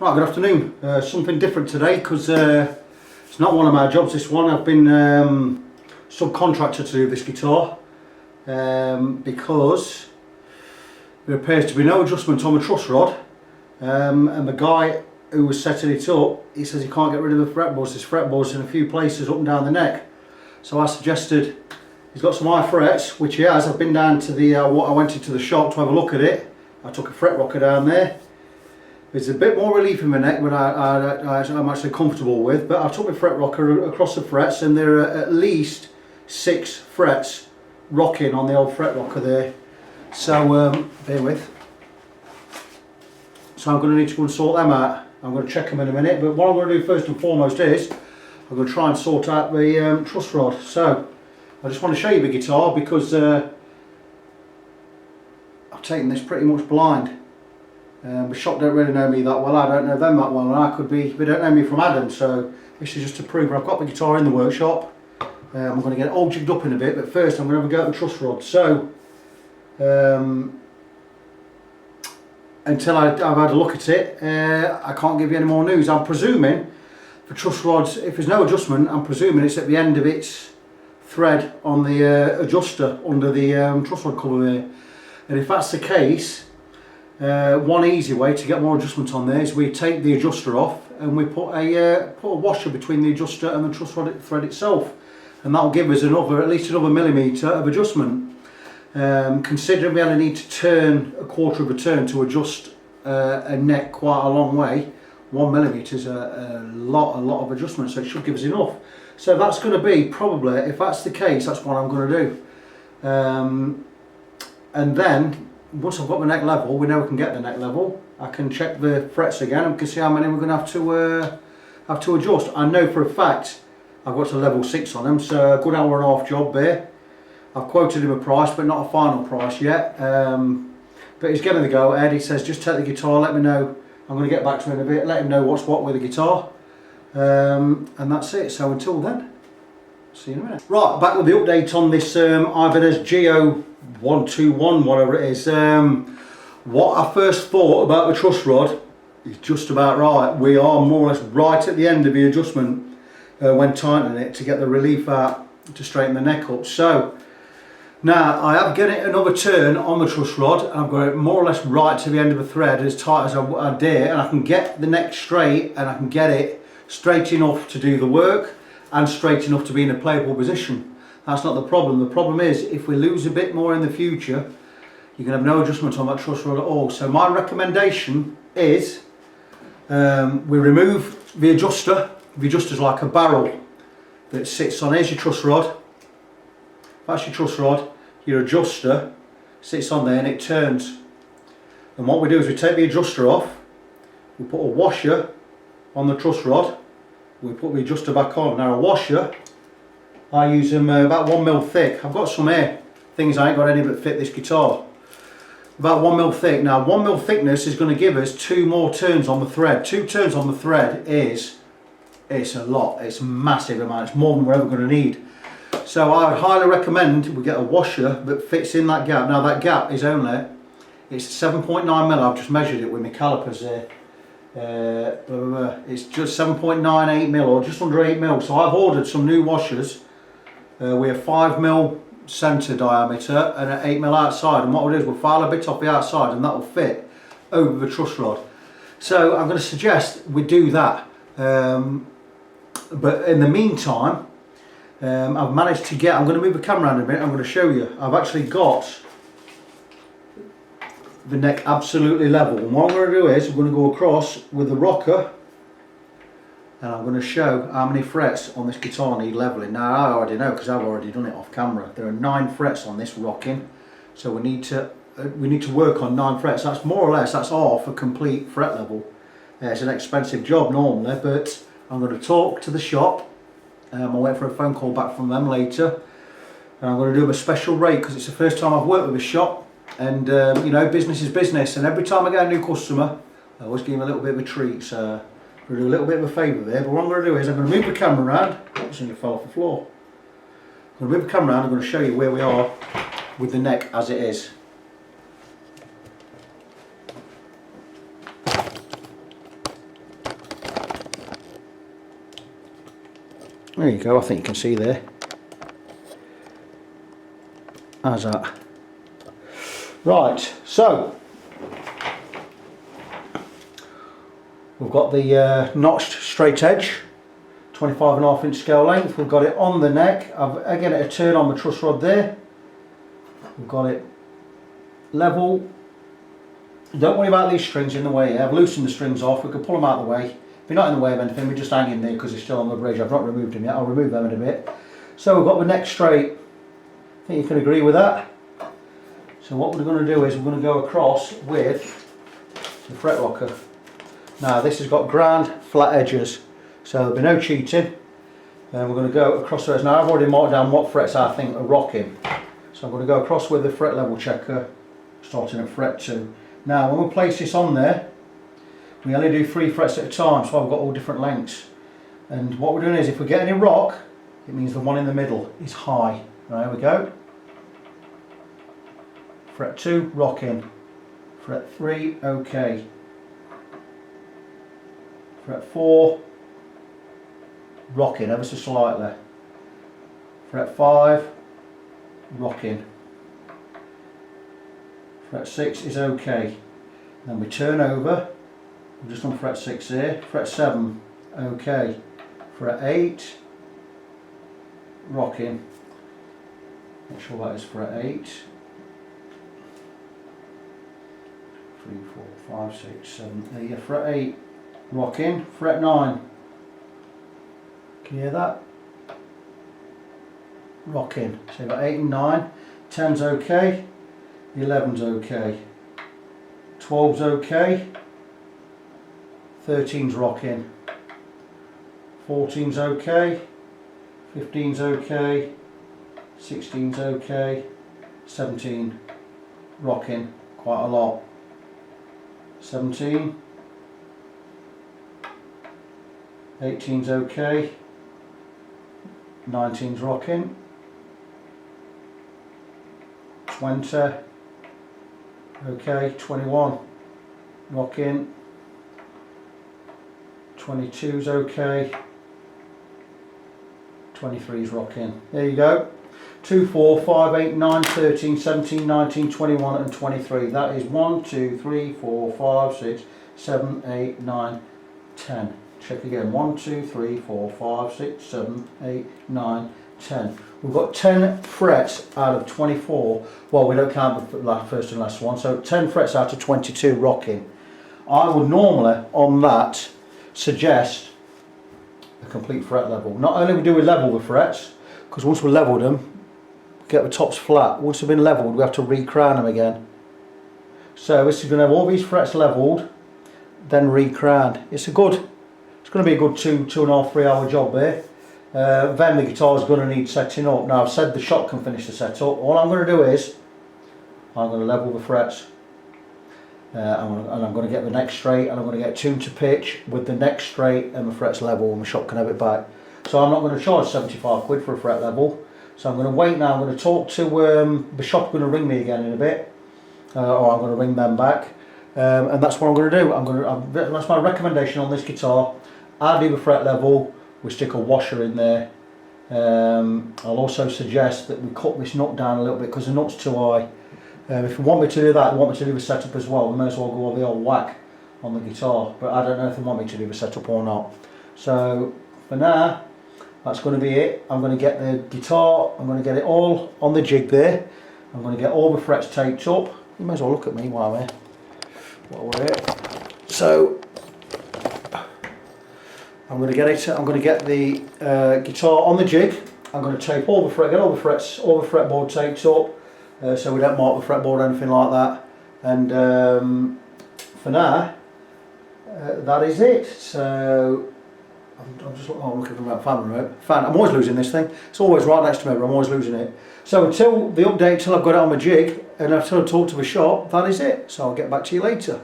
Right, good afternoon. Something different today because it's not one of my jobs, this one. I've been subcontractor to do this guitar because there appears to be no adjustment on the truss rod, and the guy who was setting it up, he says he can't get rid of the fretboards. There's fretboards in a few places up and down the neck. So I suggested he's got some high frets, which he has. I've been down to the I went into the shop to have a look at it. I took a fret rocker down there. There's a bit more relief in my neck, but I'm actually comfortable with. But I took my fret rocker across the frets, and there are at least 6 frets rocking on the old fret rocker there. So bear with. So I'm going to need to go and sort them out. I'm going to check them in a minute. But what I'm going to do first and foremost is I'm going to try and sort out the truss rod. So I just want to show you the guitar because I've taken this pretty much blind. The shop don't really know me that well, I don't know them that well, and they don't know me from Adam, so this is just to prove I've got the guitar in the workshop. I'm going to get it all jigged up in a bit, but first I'm going to have a go at the truss rod. So until I've had a look at it, I can't give you any more news. I'm presuming the truss rods, if there's no adjustment, I'm presuming it's at the end of its thread on the adjuster under the truss rod cover there. And if that's the case, one easy way to get more adjustment on there is we take the adjuster off and we put a washer between the adjuster and the truss rod thread itself, and that'll give us at least another millimetre of adjustment. Considering we only need to turn a quarter of a turn to adjust a neck quite a long way, 1 millimetre is a lot of adjustment, so it should give us enough. So that's going to be probably, if that's the case, that's what I'm going to do. And then once I've got the neck level, we know we can get the neck level. I can check the frets again and we can see how many we're going to have to adjust. I know for a fact I've got to level 6 on them, so a good hour and a half job there. I've quoted him a price, but not a final price yet. But he's giving the go ahead. He says just take the guitar, let me know. I'm going to get back to him in a bit, let him know what's what with the guitar, and that's it. So until then, see you in a minute. Right, back with the update on this Ibanez Gio GRGR121, whatever it is. What I first thought about the truss rod is just about right. We are more or less right at the end of the adjustment when tightening it to get the relief out to straighten the neck up. So now I have given it another turn on the truss rod, and I've got it more or less right to the end of the thread as tight as I dare, and I can get the neck straight and I can get it straight enough to do the work and straight enough to be in a playable position. That's not the problem. The problem is if we lose a bit more in the future, you can have no adjustment on that truss rod at all. So my recommendation is we remove the adjuster. The adjuster's like a barrel that sits on. Here's your truss rod. That's your truss rod. Your adjuster sits on there and it turns. And what we do is we take the adjuster off, we put a washer on the truss rod, we put the adjuster back on. Now a washer, I use them about 1mm thick. I've got some here, things I ain't got any that fit this guitar. About 1mm thick. Now 1mm thickness is going to give us 2 more turns on the thread. 2 turns on the thread it's a lot, it's a massive amount, it's more than we're ever going to need. So I would highly recommend we get a washer that fits in that gap. Now that gap is only, it's 7.9mm, I've just measured it with my calipers there. It's just 7.98mm or just under 8mm. So I've ordered some new washers with a 5mm centre diameter and an 8mm outside, and what we'll do is we'll file a bit off the outside and that will fit over the truss rod. So I'm going to suggest we do that, but in the meantime I've managed to get, I'm going to move the camera around a bit, I'm going to show you, I've actually got the neck absolutely level, and what I'm going to do is I'm going to go across with the rocker and I'm going to show how many frets on this guitar need leveling. Now I already know because I've already done it off camera. There are 9 frets on this rocking, so we need to work on 9 frets. That's more or less, that's half a complete fret level. It's an expensive job normally, but I'm going to talk to the shop. I'll wait for a phone call back from them later, and I'm going to do a special rate because it's the first time I've worked with a shop, and you know, business is business, and every time I get a new customer I always give them a little bit of a treat. So I'm going to do a little bit of a favour there, but what I'm going to do is I'm going to move the camera around. It's going to fall off the floor. I'm going to move the camera around, I'm going to show you where we are with the neck as it is. There you go, I think you can see there. How's that? Right, so we've got the notched straight edge, 25.5" scale length. We've got it on the neck. I've again a turn on the truss rod there. We've got it level. Don't worry about these strings in the way here. I've loosened the strings off. We can pull them out of the way. If you're not in the way of anything, we're just hanging there because they're still on the bridge. I've not removed them yet. I'll remove them in a bit. So we've got the neck straight. I think you can agree with that. So what we're going to do is we're going to go across with the fret rocker. Now this has got grand flat edges, so there'll be no cheating. And we're going to go across those. Now I've already marked down what frets I think are rocking. So I'm going to go across with the fret level checker, starting at fret 2. Now when we place this on there, we only do 3 frets at a time, so I've got all different lengths. And what we're doing is if we get any rock, it means the one in the middle is high. Right, there we go. Fret 2, rocking. Fret 3, okay. Fret 4, rocking ever so slightly. Fret 5, rocking. Fret 6 is okay. Then we turn over. We're just on fret 6 here. Fret 7, okay. Fret 8, rocking. Make sure that is fret 8. 3, 4, 5, 6, 7, 8. Yeah, fret 8, rocking. Fret 9. Can you hear that? Rocking. So you've got 8 and 9. 10's okay. 11's okay. 12's okay. 13's rocking. 14's okay. 15's okay. 16's okay. 17 rocking quite a lot. 17. 18's okay. 19's rocking. 20 okay. 21 rocking. 22's okay. 23's rocking. There you go. 2, 4, 5, 8, 9, 13, 17, 19, 21 and 23. That is 1, 2, 3, 4, 5, 6, 7, 8, 9, 10. Check again. 1, 2, 3, 4, 5, 6, 7, 8, 9, 10. We've got 10 frets out of 24. Well, we don't count the first and last one. So 10 frets out of 22 rocking. I would normally, on that, suggest a complete fret level. Not only do we level the frets, because once we leveled them, get the tops flat. Once they've been levelled, we have to re-crown them again. So this is going to have all these frets levelled, then re-crowned. It's going to be a good 2.5, 3 hour job there. Then the guitar is going to need setting up. Now I've said the shop can finish the setup. All I'm going to do is I'm going to level the frets, and I'm going to get the neck straight, and I'm going to get tuned to pitch with the neck straight and the frets level, and the shop can have it back. So I'm not going to charge 75 quid for a fret level. So I'm going to wait now. I'm going to talk to the shop. Going to ring me again in a bit, or I'm going to ring them back, and that's what I'm going to do. That's my recommendation on this guitar. I'll do the fret level. We stick a washer in there. I'll also suggest that we cut this nut down a little bit because the nut's too high. If you want me to do that, you want me to do the setup as well, we may as well go all the old whack on the guitar. But I don't know if they want me to do the setup or not. So for now, that's going to be it. I'm going to get the guitar, I'm going to get it all on the jig there. I'm going to get all the frets taped up. You may as well look at me while I'm here. While we're here. So I'm going to get it. I'm going to get the guitar on the jig. I'm going to tape all the get all the frets, all the fretboard taped up, so we don't mark the fretboard or anything like that. And for now, that is it. So I'm just looking for that fan remote. Fan. I'm always losing this thing. It's always right next to me, but I'm always losing it. So until the update, till I've got it on my jig, and until I talk to the shop, that is it. So I'll get back to you later.